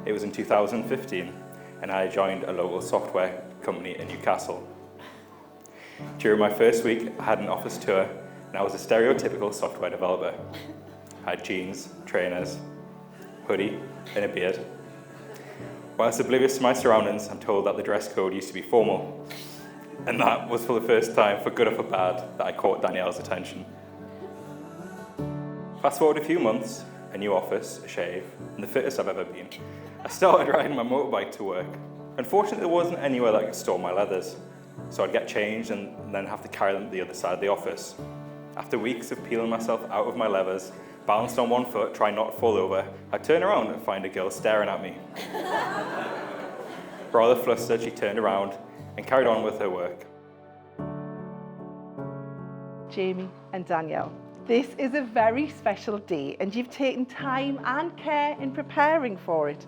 It was in 2015, and I joined a local software company in Newcastle. During my first week, I had an office tour, and I was a stereotypical software developer. I had jeans, trainers, hoodie, and a beard. Whilst oblivious to my surroundings, I'm told that the dress code used to be formal, and that was for the first time, for good or for bad, that I caught Danielle's attention. Fast forward a few months, a new office, a shave, and the fittest I've ever been. I started riding my motorbike to work. Unfortunately, there wasn't anywhere that could store my leathers, so I'd get changed and then have to carry them to the other side of the office. After weeks of peeling myself out of my leathers, balanced on one foot, trying not to fall over, I'd turn around and find a girl staring at me. Rather flustered, she turned around and carried on with her work. Jamie and Danielle, this is a very special day, and you've taken time and care in preparing for it.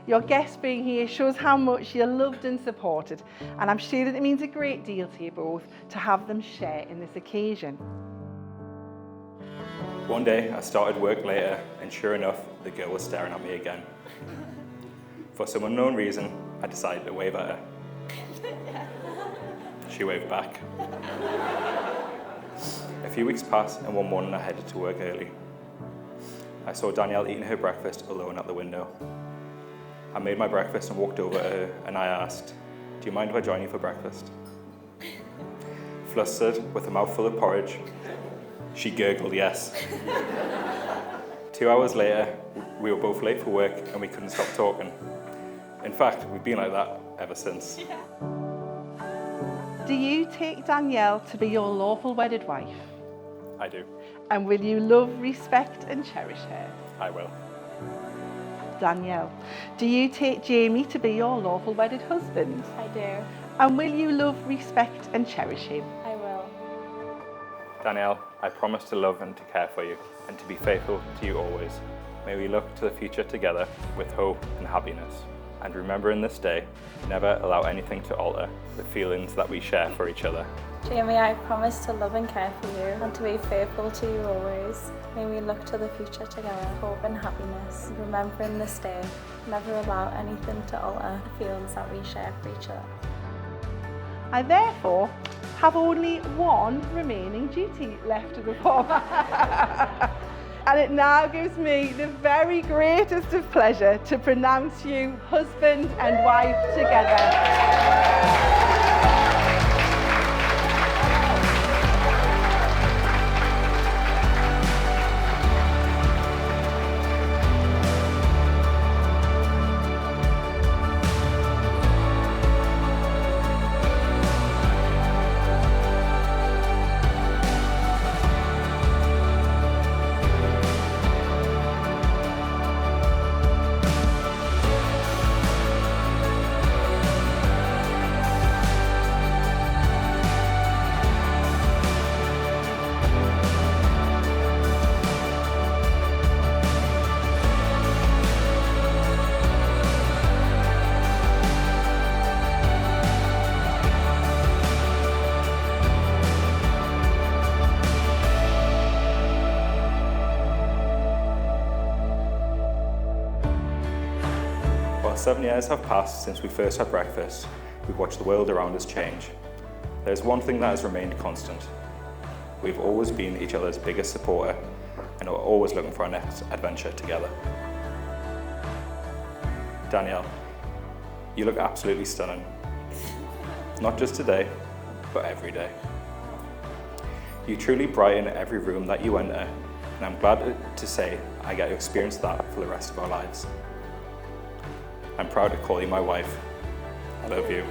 Your guest being here shows how much you're loved and supported, and I'm sure that it means a great deal to you both to have them share in this occasion. One day, I started work later, and sure enough, the girl was staring at me again. For some unknown reason, I decided to wave at her. She waved back. A few weeks passed, and one morning I headed to work early. I saw Danielle eating her breakfast alone at the window. I made my breakfast and walked over to her, and I asked, "Do you mind if I join you for breakfast?" Flustered, with a mouthful of porridge, she gurgled yes. 2 hours later, we were both late for work and we couldn't stop talking. In fact, we've been like that ever since. Do you take Danielle to be your lawful wedded wife? I do. And will you love, respect and cherish her? I will. Danielle, do you take Jamie to be your lawful wedded husband? I do. And will you love, respect and cherish him? I will. Danielle, I promise to love and to care for you and to be faithful to you always. May we look to the future together with hope and happiness. And remember in this day, never allow anything to alter the feelings that we share for each other. Jamie, I promise to love and care for you and to be faithful to you always. May we look to the future together, hope and happiness. And remember in this day, never allow anything to alter the feelings that we share for each other. I therefore have only one remaining duty left to perform. And it now gives me the very greatest of pleasure to pronounce you husband and wife together. While 7 years have passed since we first had breakfast, we've watched the world around us change. There's one thing that has remained constant. We've always been each other's biggest supporter and are always looking for our next adventure together. Danielle, you look absolutely stunning. Not just today, but every day. You truly brighten every room that you enter, and I'm glad to say I get to experience that for the rest of our lives. I'm proud to call you my wife. I love you.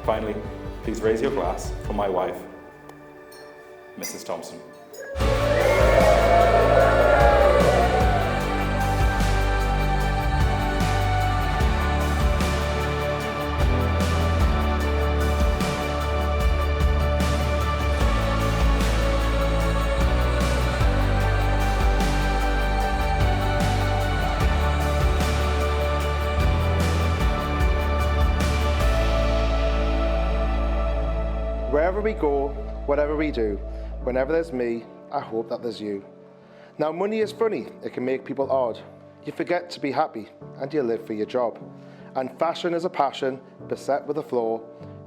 Finally, please raise your glass for my wife, Mrs. Thompson. Wherever we go, whatever we do, whenever there's me, I hope that there's you. Now, money is funny. It can make people odd. You forget to be happy and you live for your job. And fashion is a passion beset with a flaw.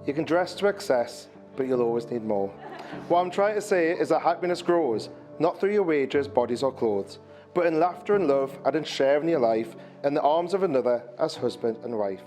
You can dress to excess, but you'll always need more. What I'm trying to say is that happiness grows, not through your wages, bodies or clothes, but in laughter and love and in sharing your life in the arms of another as husband and wife.